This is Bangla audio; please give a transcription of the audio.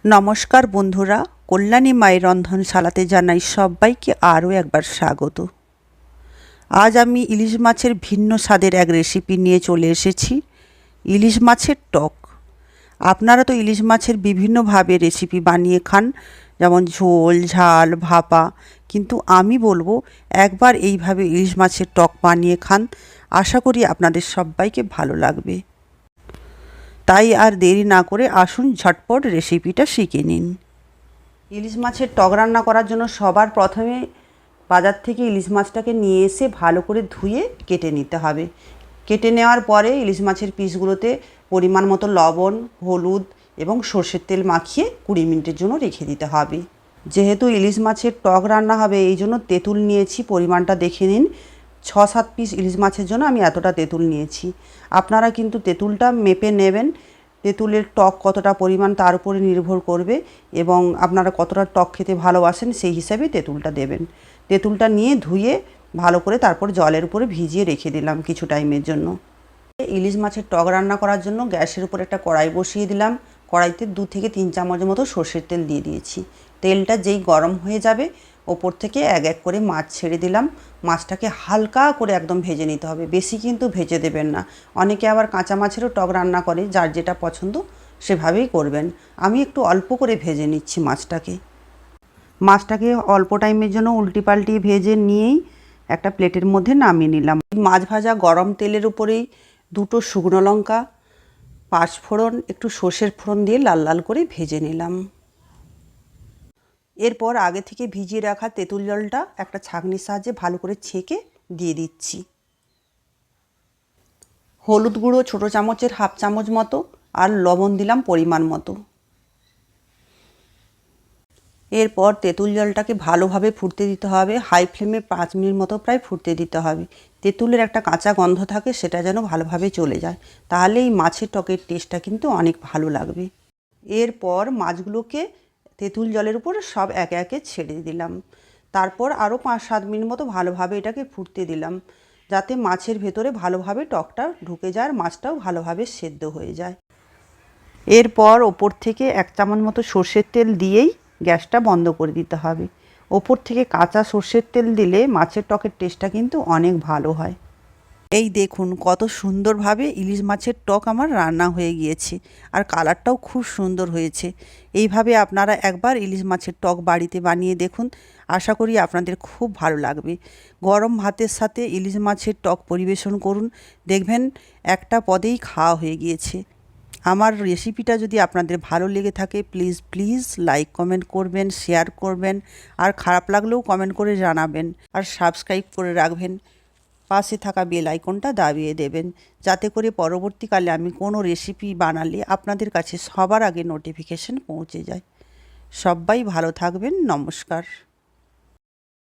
নমস্কার বন্ধুরা, কল্যাণী মায়ের রন্ধনশালাতে জানাই সবাইকে আরও একবার স্বাগত। আজ আমি ইলিশ মাছের ভিন্ন স্বাদের এক রেসিপি নিয়ে চলে এসেছি, ইলিশ মাছের টক। আপনারা তো ইলিশ মাছের বিভিন্নভাবে রেসিপি বানিয়ে খান, যেমন ঝোল, ঝাল, ভাপা, কিন্তু আমি বলবো একবার এইভাবে ইলিশ মাছের টক বানিয়ে খান। আশা করি আপনাদের সবাইকে ভালো লাগবে। তাই আর দেরি না করে আসুন ঝটপট রেসিপিটা শিখে নিন। ইলিশ মাছের টক রান্না করার জন্য সবার প্রথমে বাজার থেকে ইলিশ মাছটাকে নিয়ে এসে ভালো করে ধুয়ে কেটে নিতে হবে। কেটে নেওয়ার পরে ইলিশ মাছের পিসগুলোতে পরিমাণ মতো লবণ, হলুদ এবং সর্ষের তেল মাখিয়ে 20 মিনিটের জন্য রেখে দিতে হবে। যেহেতু ইলিশ মাছের টক রান্না হবে এই জন্য তেঁতুল নিয়েছি, পরিমাণটা দেখে নিন। 6-7 পিস ইলিশ মাছের জন্য আমি এতটা তেঁতুল নিয়েছি। আপনারা কিন্তু তেঁতুলটা মেপে নেবেন। তেঁতুলের টক কতটা পরিমাণ তার উপরে নির্ভর করবে এবং আপনারা কতটা টক খেতে ভালোবাসেন সেই হিসাবে তেঁতুলটা দেবেন। তেঁতুলটা নিয়ে ধুয়ে ভালো করে তারপর জলের উপরে ভিজিয়ে রেখে দিলাম কিছু টাইমের জন্য। ইলিশ মাছের টক রান্না করার জন্য গ্যাসের উপর একটা কড়াই বসিয়ে দিলাম। কড়াইতে 2 থেকে 3 চামচ মতো সর্ষের তেল দিয়ে দিয়েছি। তেলটা যেই গরম হয়ে যাবে ওপর থেকে এক এক করে মাছ ছেড়ে দিলাম। মাছটাকে হালকা করে একদম ভেজে নিতে হবে, বেশি কিন্তু ভেজে দেবেন না। অনেকে আবার কাঁচা মাছেরও টক রান্না করে, যার যেটা পছন্দ সেভাবেই করবেন। আমি একটু অল্প করে ভেজে নিচ্ছি মাছটাকে অল্প টাইমের জন্য উল্টি পাল্টি ভেজে নিয়েই একটা প্লেটের মধ্যে নামিয়ে নিলাম। মাছ ভাজা গরম তেলের উপরেই 2টো শুকনো লঙ্কা, 5 ফোড়ন, একটু সর্ষের ফোড়ন দিয়ে লাল লাল করে ভেজে নিলাম। এরপর আগে থেকে ভিজিয়ে রাখা তেঁতুল জলটা একটা ছাঁকনির সাহায্যে ভালো করে ছেঁকে দিয়ে দিচ্ছি। হলুদ গুঁড়ো ছোটো চামচের 1/2 চামচ মতো আর লবণ দিলাম পরিমাণ মতো। এরপর তেঁতুল জলটাকে ভালোভাবে ফুটতে দিতে হবে। হাই ফ্লেমে 5 মিনিট মতো প্রায় ফুটতে দিতে হবে। তেঁতুলের একটা কাঁচা গন্ধ থাকে, সেটা যেন ভালোভাবে চলে যায়, তাহলে এই মাছের টকের টেস্টটা কিন্তু অনেক ভালো লাগবে। এরপর মাছগুলোকে তেঁতুল জলের উপর সব একে একে ছেড়ে দিলাম। তারপর আরও 5-7 মিনিট মতো ভালোভাবে এটাকে ফুটতে দিলাম, যাতে মাছের ভেতরে ভালোভাবে টকটা ঢুকে যায় আর মাছটাও ভালোভাবে সেদ্ধ হয়ে যায়। এরপর ওপর থেকে 1 চামচ মতো সর্ষের তেল দিয়েই গ্যাসটা বন্ধ করে দিতে হবে। ওপর থেকে কাঁচা সর্ষের তেল দিলে মাছের টকের টেস্টটা কিন্তু অনেক ভালো হয়। এই দেখুন কত সুন্দরভাবে ইলিশ মাছের টক আমার রান্না হয়ে গিয়েছে, আর কালারটাও খুব সুন্দর হয়েছে। এইভাবে আপনারা একবার ইলিশ মাছের টক বাড়িতে বানিয়ে দেখুন, আশা করি আপনাদের খুব ভালো লাগবে। গরম ভাতের সাথে ইলিশ মাছের টক পরিবেশন করুন, দেখবেন একটা পদেই খাওয়া হয়ে গিয়েছে। আমার রেসিপিটা যদি আপনাদের ভালো লেগে থাকে প্লিজ লাইক কমেন্ট করবেন, শেয়ার করবেন, আর খারাপ লাগলেও কমেন্ট করে জানাবেন, আর সাবস্ক্রাইব করে রাখবেন। পাশে থাকা বেল আইকনটা দাবিয়ে দেবেন, যাতে করে পরবর্তীকালে আমি কোনো রেসিপি বানালে আপনাদের কাছে সবার আগে নোটিফিকেশন পৌঁছে যায়। সবাই ভালো থাকবেন। নমস্কার।